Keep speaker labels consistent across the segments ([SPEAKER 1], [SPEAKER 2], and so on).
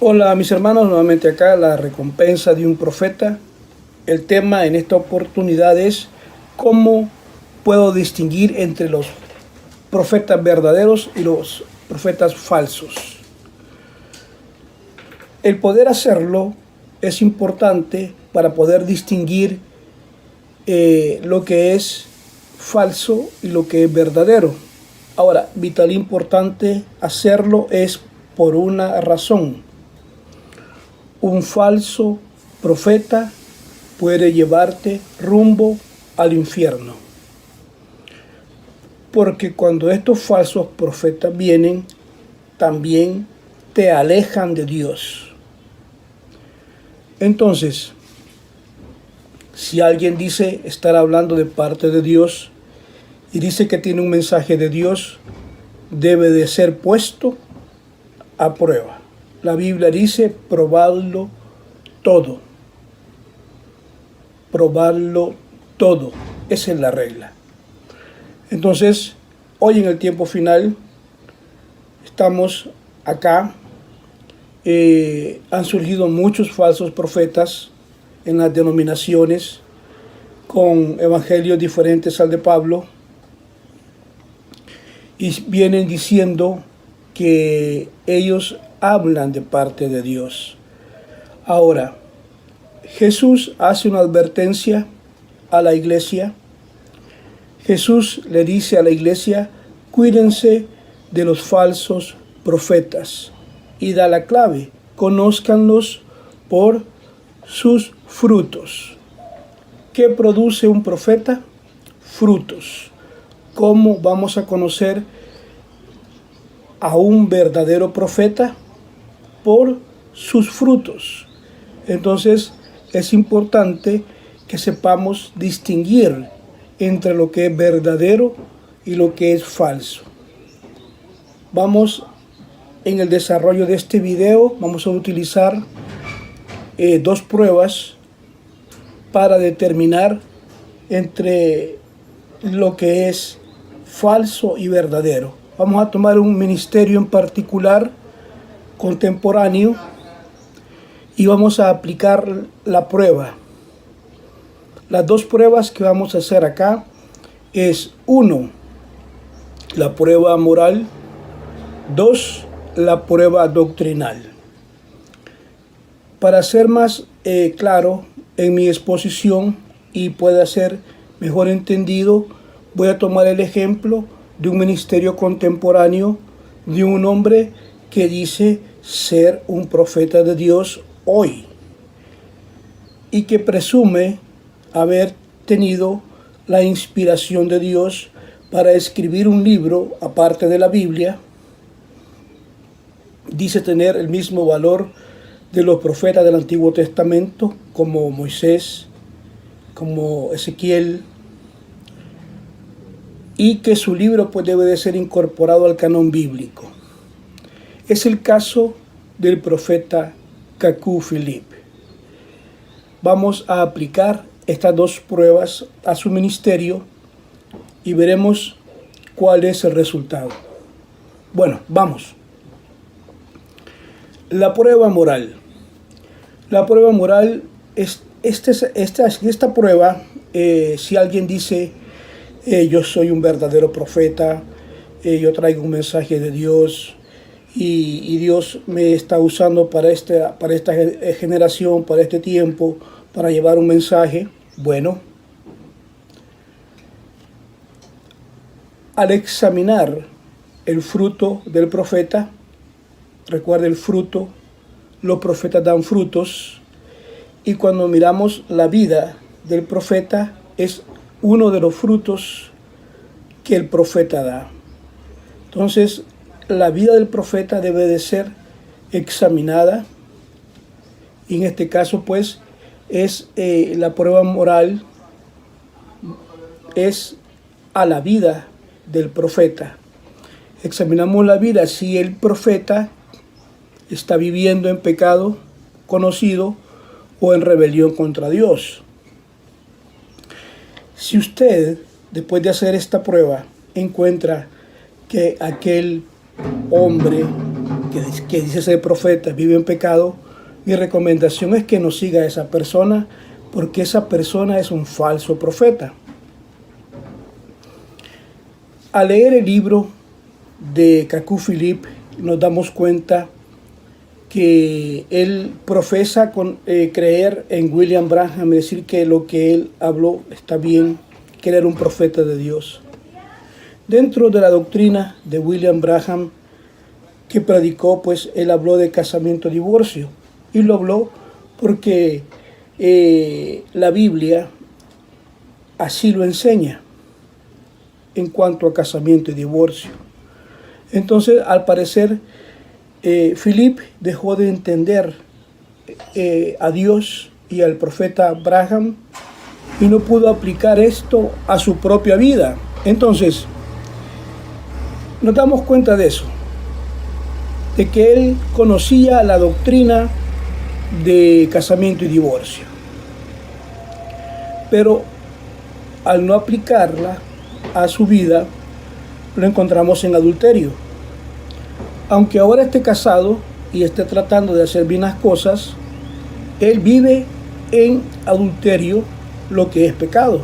[SPEAKER 1] Hola mis hermanos, nuevamente acá la recompensa de un profeta. El tema en esta oportunidad es cómo puedo distinguir entre los profetas verdaderos y los profetas falsos. El poder hacerlo es importante para poder distinguir lo que es falso y lo que es verdadero. Ahora, vital importante hacerlo es por una razón. Un falso profeta puede llevarte rumbo al infierno. Porque cuando estos falsos profetas vienen, también te alejan de Dios. Entonces, si alguien dice estar hablando de parte de Dios y dice que tiene un mensaje de Dios, debe de ser puesto a prueba. La Biblia dice probarlo todo. Probarlo todo. Esa es la regla. Entonces, hoy en el tiempo final, estamos acá. Han surgido muchos falsos profetas en las denominaciones con evangelios diferentes al de Pablo. Y vienen diciendo que ellos hablan de parte de Dios. Ahora, Jesús hace una advertencia a la iglesia. Jesús le dice a la iglesia, cuídense de los falsos profetas. Y da la clave, conózcanlos por sus frutos. ¿Qué produce un profeta? Frutos. ¿Cómo vamos a conocer a un verdadero profeta? Por sus frutos. Entonces es importante que sepamos distinguir entre lo que es verdadero y lo que es falso. Vamos en el desarrollo de este video, vamos a utilizar dos pruebas para determinar entre lo que es falso y verdadero. Vamos a tomar un ministerio en particular contemporáneo y vamos a aplicar la prueba. Las dos pruebas que vamos a hacer acá es 1, la prueba moral, 2, la prueba doctrinal. Para ser más claro en mi exposición y pueda ser mejor entendido, voy a tomar el ejemplo de un ministerio contemporáneo de un hombre que dice ser un profeta de Dios hoy y que presume haber tenido la inspiración de Dios para escribir un libro aparte de la Biblia. Dice tener el mismo valor de los profetas del Antiguo Testamento como Moisés, como Ezequiel, y que su libro pues debe de ser incorporado al canon bíblico. Es el caso del profeta Cacú Philip. Vamos a aplicar estas dos pruebas a su ministerio y veremos cuál es el resultado. Bueno, vamos. La prueba moral. La prueba moral es esta prueba, si alguien dice, yo soy un verdadero profeta, yo traigo un mensaje de Dios, y Dios me está usando para esta generación, para este tiempo, para llevar un mensaje. Bueno, al examinar el fruto del profeta, recuerda el fruto, los profetas dan frutos, y cuando miramos la vida del profeta, es uno de los frutos que el profeta da. Entonces, la vida del profeta debe de ser examinada, y en este caso pues es la prueba moral, es a la vida del profeta. Examinamos la vida, si el profeta está viviendo en pecado conocido o en rebelión contra Dios. Si usted, después de hacer esta prueba, encuentra que aquel hombre que dice ser profeta vive en pecado, mi recomendación es que no siga a esa persona, porque esa persona es un falso profeta. Al leer el libro de Kaku Philippe nos damos cuenta que él profesa creer en William Branham, decir que lo que él habló está bien, que él era un profeta de Dios. Dentro de la doctrina de William Branham que predicó, pues él habló de casamiento-divorcio, y lo habló porque la Biblia así lo enseña en cuanto a casamiento y divorcio. Entonces, al parecer, Philippe dejó de entender a Dios y al profeta Branham y no pudo aplicar esto a su propia vida. Entonces, nos damos cuenta de eso, de que él conocía la doctrina de casamiento y divorcio, pero al no aplicarla a su vida, lo encontramos en adulterio. Aunque ahora esté casado y esté tratando de hacer bien las cosas, él vive en adulterio, lo que es pecado.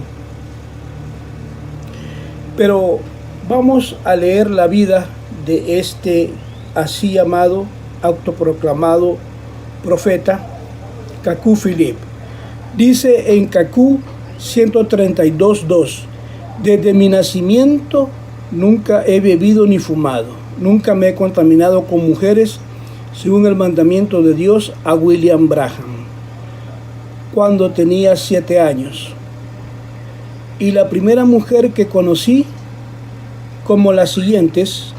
[SPEAKER 1] Pero vamos a leer la vida de este así llamado, autoproclamado profeta, Kaku Philippe. Dice en Kaku 132:2: desde mi nacimiento nunca he bebido ni fumado, nunca me he contaminado con mujeres, según el mandamiento de Dios a William Branham, cuando tenía 7 años. Y la primera mujer que conocí, como las siguientes,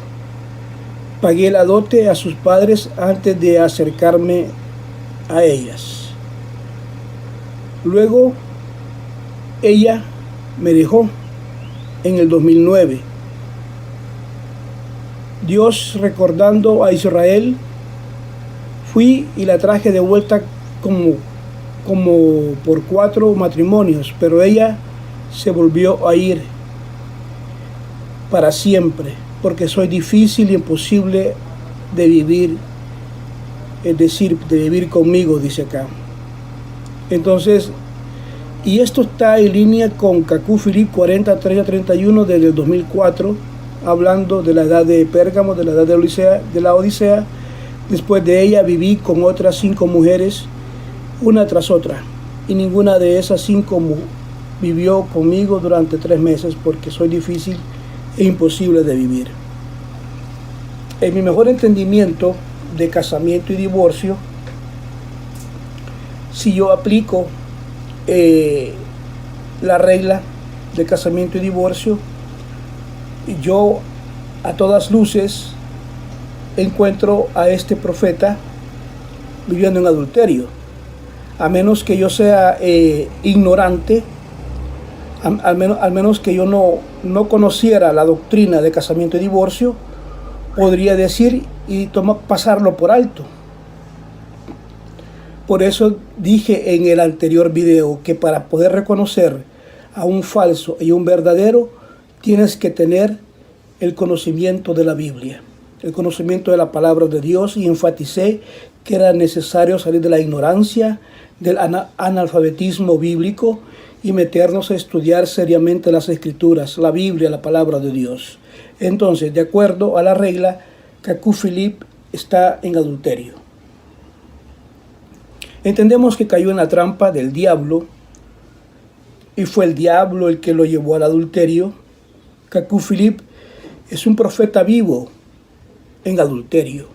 [SPEAKER 1] pagué la dote a sus padres antes de acercarme a ellas. Luego, ella me dejó en el 2009. Dios recordando a Israel, fui y la traje de vuelta como por 4 matrimonios, pero ella se volvió a ir para siempre, porque soy difícil y imposible de vivir, es decir, de vivir conmigo, dice acá. Entonces, y esto está en línea con Kaku Philippe 40:30-31 desde el 2004, hablando de la edad de Pérgamo, de la edad de la Odisea. Después de ella viví con otras 5 mujeres, una tras otra, y ninguna de esas 5 vivió conmigo durante 3 meses, porque soy difícil e imposible de vivir. En mi mejor entendimiento de casamiento y divorcio, si yo aplico la regla de casamiento y divorcio, yo a todas luces encuentro a este profeta viviendo en adulterio, a menos que yo sea ignorante, al menos que yo no conociera la doctrina de casamiento y divorcio, podría decir y pasarlo por alto. Por eso dije en el anterior video que para poder reconocer a un falso y un verdadero, tienes que tener el conocimiento de la Biblia, el conocimiento de la palabra de Dios, y enfaticé que era necesario salir de la ignorancia, del analfabetismo bíblico, y meternos a estudiar seriamente las Escrituras, la Biblia, la palabra de Dios. Entonces, de acuerdo a la regla, Kaku Philippe está en adulterio. Entendemos que cayó en la trampa del diablo, y fue el diablo el que lo llevó al adulterio. Kaku Philippe es un profeta vivo en adulterio.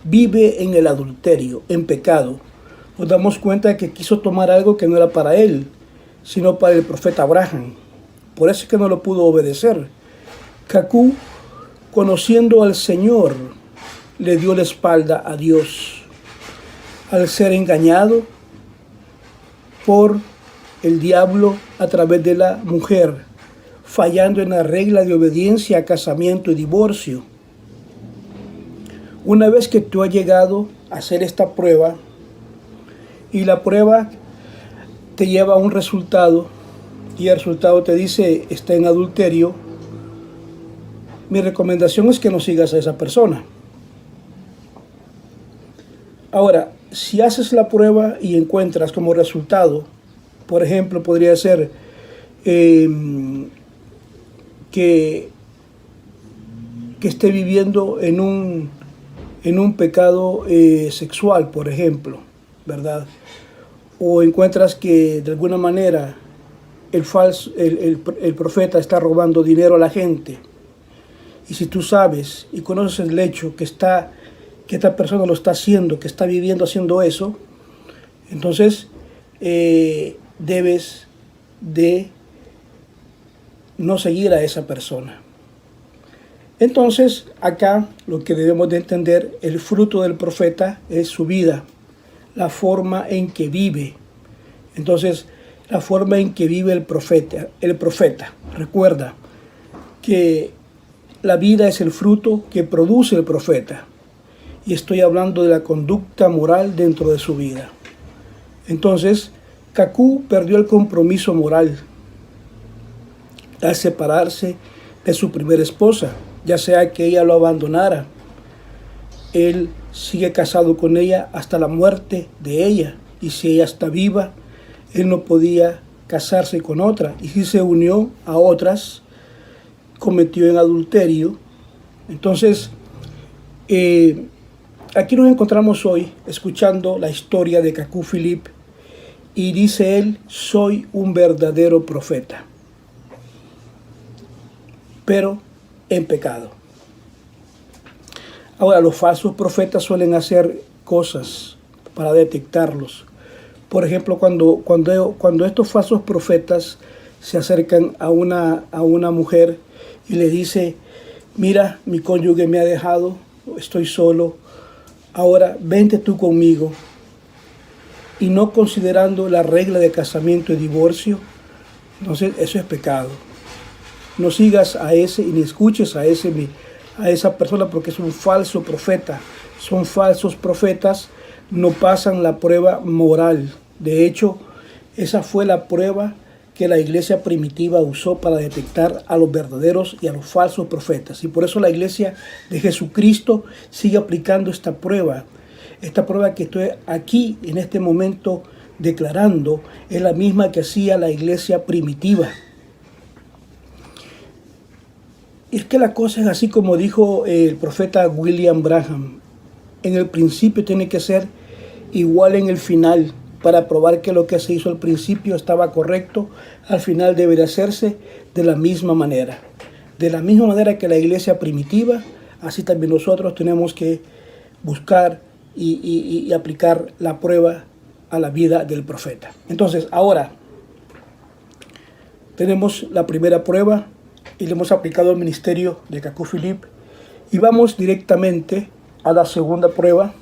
[SPEAKER 1] Vive en el adulterio, en pecado. Nos damos cuenta de que quiso tomar algo que no era para él, sino para el profeta Branham. Por eso es que no lo pudo obedecer. Kaku, conociendo al Señor, le dio la espalda a Dios al ser engañado por el diablo a través de la mujer, fallando en la regla de obediencia a casamiento y divorcio. Una vez que tú has llegado a hacer esta prueba, y la prueba te lleva a un resultado, y el resultado te dice está en adulterio, mi recomendación es que no sigas a esa persona. Ahora, si haces la prueba y encuentras como resultado, por ejemplo, podría ser que esté viviendo en un pecado sexual, por ejemplo, ¿verdad? O encuentras que de alguna manera el profeta está robando dinero a la gente. Y si tú sabes y conoces el hecho que esta persona lo está haciendo, que está viviendo haciendo eso, entonces debes de no seguir a esa persona. Entonces, acá lo que debemos de entender, el fruto del profeta es su vida, la forma en que vive. Entonces, la forma en que vive el profeta. Recuerda que la vida es el fruto que produce el profeta. Y estoy hablando de la conducta moral dentro de su vida. Entonces, Cacú perdió el compromiso moral al separarse de su primera esposa, ya sea que ella lo abandonara. Él sigue casado con ella hasta la muerte de ella, y si ella está viva, él no podía casarse con otra, y si se unió a otras, cometió en adulterio. Entonces, aquí nos encontramos hoy escuchando la historia de Cacú Philippe, y dice él: soy un verdadero profeta, pero en pecado. Ahora, los falsos profetas suelen hacer cosas para detectarlos. Por ejemplo, cuando estos falsos profetas se acercan a una mujer y le dice: mira, mi cónyuge me ha dejado, estoy solo, ahora vente tú conmigo, y no considerando la regla de casamiento y divorcio, entonces eso es pecado. No sigas a ese y ni escuches a esa persona, porque es un falso profeta. Son falsos profetas, no pasan la prueba moral. De hecho, esa fue la prueba que la iglesia primitiva usó para detectar a los verdaderos y a los falsos profetas. Y por eso la iglesia de Jesucristo sigue aplicando esta prueba. Esta prueba que estoy aquí en este momento declarando es la misma que hacía la iglesia primitiva. Y es que la cosa es así como dijo el profeta William Branham: en el principio tiene que ser igual en el final, para probar que lo que se hizo al principio estaba correcto, al final debería hacerse de la misma manera. De la misma manera que la iglesia primitiva, así también nosotros tenemos que buscar y aplicar la prueba a la vida del profeta. Entonces, ahora tenemos la primera prueba y le hemos aplicado al ministerio de Cacú Philippe, y vamos directamente a la segunda prueba.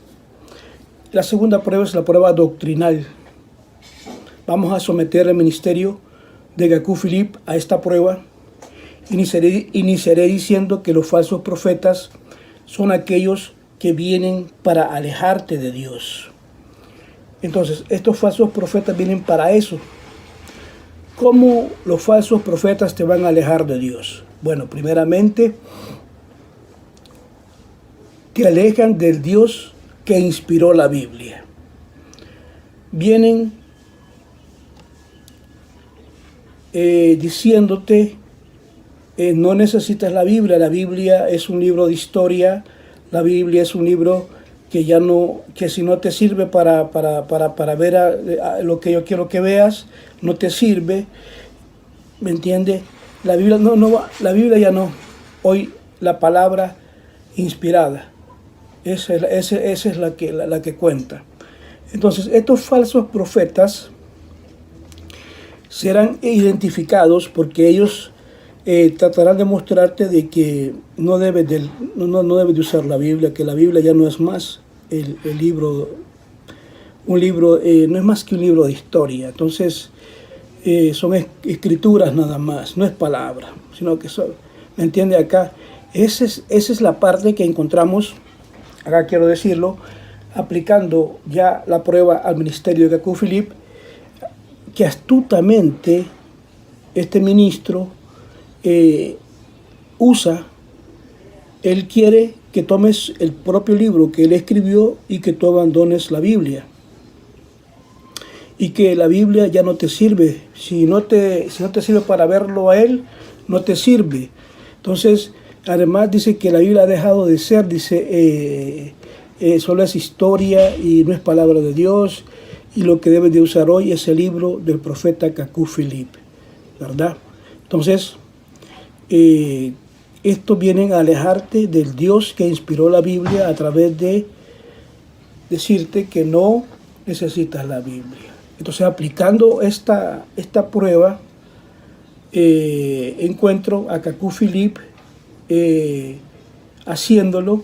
[SPEAKER 1] La segunda prueba es la prueba doctrinal. Vamos a someter el ministerio de Cacú Philippe a esta prueba. Iniciaré diciendo que los falsos profetas son aquellos que vienen para alejarte de Dios. Entonces, estos falsos profetas vienen para eso. ¿Cómo los falsos profetas te van a alejar de Dios? Bueno, primeramente, te alejan del Dios que inspiró la Biblia. Vienen diciéndote, no necesitas la Biblia es un libro de historia, la Biblia es un libro que si no te sirve para ver a lo que yo quiero que veas, no te sirve, ¿me entiendes? La Biblia la Biblia ya no. Hoy la palabra inspirada, esa es la que cuenta. Entonces, estos falsos profetas serán identificados porque ellos tratarán de mostrarte de que no debes de usar la Biblia, que la Biblia ya no es más el libro, no es más que un libro de historia. Entonces, son escrituras nada más, no es palabra, sino que son, ¿me entiende? Acá, esa es la parte que encontramos, acá quiero decirlo, aplicando ya la prueba al ministerio de Cacú Philippe, que astutamente este ministro usa. Él quiere que tomes el propio libro que él escribió y que tú abandones la Biblia. Y que la Biblia ya no te sirve. Si no te sirve para verlo a él, no te sirve. Entonces, además dice que la Biblia ha dejado de ser, dice, solo es historia y no es palabra de Dios. Y lo que debes de usar hoy es el libro del profeta Cacú Philippe, ¿verdad? Entonces, estos vienen a alejarte del Dios que inspiró la Biblia a través de decirte que no necesitas la Biblia. Entonces, aplicando esta prueba, encuentro a Cacú Philippe haciéndolo,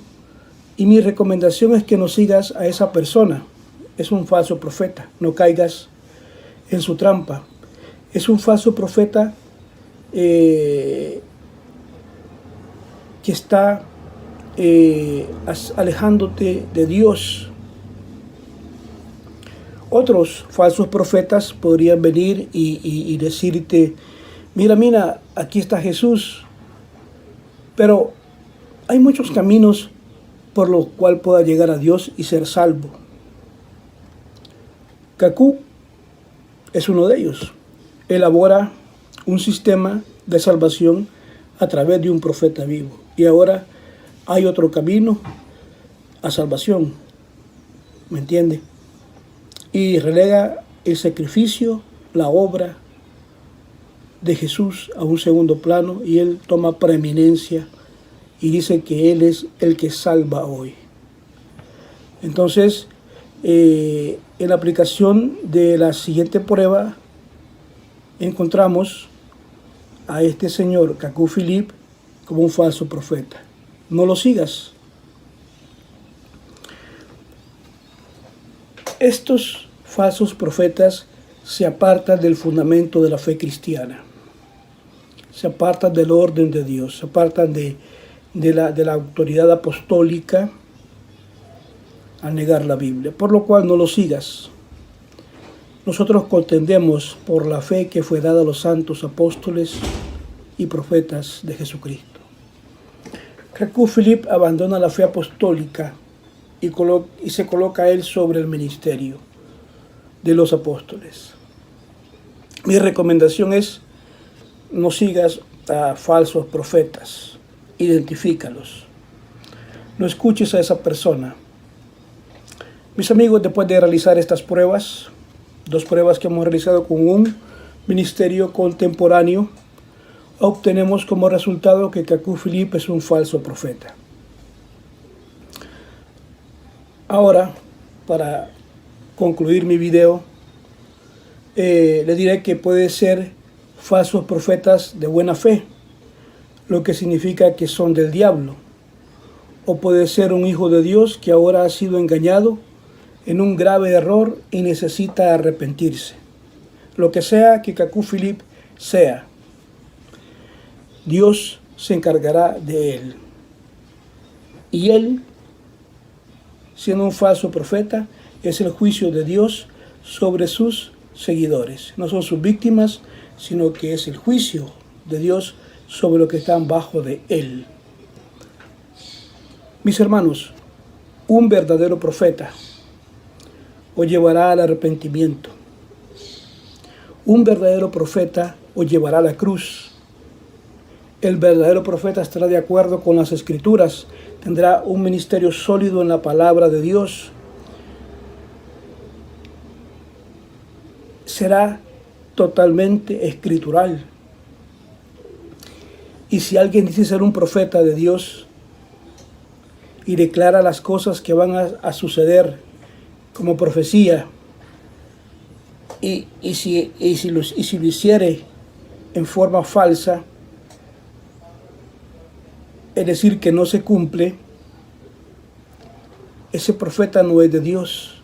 [SPEAKER 1] y mi recomendación es que no sigas a esa persona. Es un falso profeta, no caigas en su trampa. Es un falso profeta que está alejándote de Dios. Otros falsos profetas podrían venir y decirte, mira, aquí está Jesús. Pero hay muchos caminos por los cuales pueda llegar a Dios y ser salvo. Cacú es uno de ellos. Elabora un sistema de salvación a través de un profeta vivo. Y ahora hay otro camino a salvación. ¿Me entiende? Y relega el sacrificio, la obra de Jesús a un segundo plano, y él toma preeminencia y dice que él es el que salva hoy. Entonces, en la aplicación de la siguiente prueba, encontramos a este señor Cacú Philippe como un falso profeta. No lo sigas. Estos falsos profetas se apartan del fundamento de la fe cristiana, se apartan del orden de Dios, se apartan de la autoridad apostólica al negar la Biblia, por lo cual no lo sigas. Nosotros contendemos por la fe que fue dada a los santos apóstoles y profetas de Jesucristo. Cacú Philippe abandona la fe apostólica y se coloca él sobre el ministerio de los apóstoles. Mi recomendación es: no sigas a falsos profetas, identifícalos. No escuches a esa persona. Mis amigos, después de realizar estas pruebas, 2 pruebas que hemos realizado con un ministerio contemporáneo, obtenemos como resultado que Cacú Philippe es un falso profeta. Ahora, para concluir mi video, le diré que puede ser falsos profetas de buena fe, lo que significa que son del diablo, o puede ser un hijo de Dios que ahora ha sido engañado en un grave error y necesita arrepentirse. Lo que sea que Cacú Philippe sea, Dios se encargará de él. Y él, siendo un falso profeta, es el juicio de Dios sobre sus seguidores. No son sus víctimas, sino que es el juicio de Dios sobre los que están bajo de él. Mis hermanos, un verdadero profeta os llevará al arrepentimiento. Un verdadero profeta os llevará a la cruz. El verdadero profeta estará de acuerdo con las Escrituras, tendrá un ministerio sólido en la palabra de Dios, será totalmente escritural. Y si alguien dice ser un profeta de Dios y declara las cosas que van a suceder como profecía, y si lo hiciere en forma falsa, es decir, que no se cumple, ese profeta no es de Dios.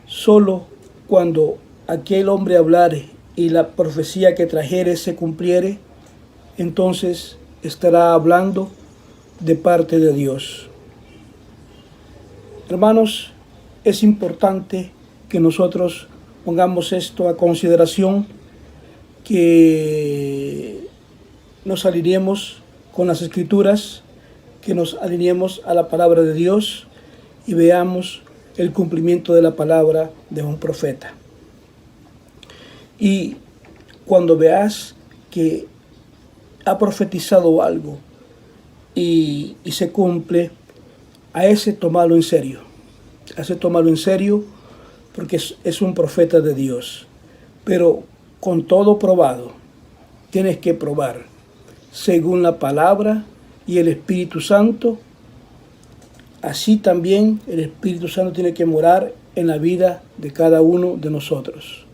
[SPEAKER 1] Solo cuando aquel hombre hablare y la profecía que trajere se cumpliere, entonces estará hablando de parte de Dios. Hermanos, es importante que nosotros pongamos esto a consideración, que nos alineemos con las Escrituras que nos alineemos a la palabra de Dios y veamos el cumplimiento de la palabra de un profeta. Y cuando veas que ha profetizado algo y se cumple, a ese tomarlo en serio. A ese tomarlo en serio porque es un profeta de Dios. Pero con todo probado, tienes que probar según la palabra y el Espíritu Santo. Así también el Espíritu Santo tiene que morar en la vida de cada uno de nosotros.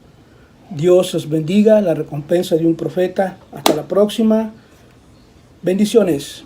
[SPEAKER 1] Dios os bendiga, la recompensa de un profeta. Hasta la próxima. Bendiciones.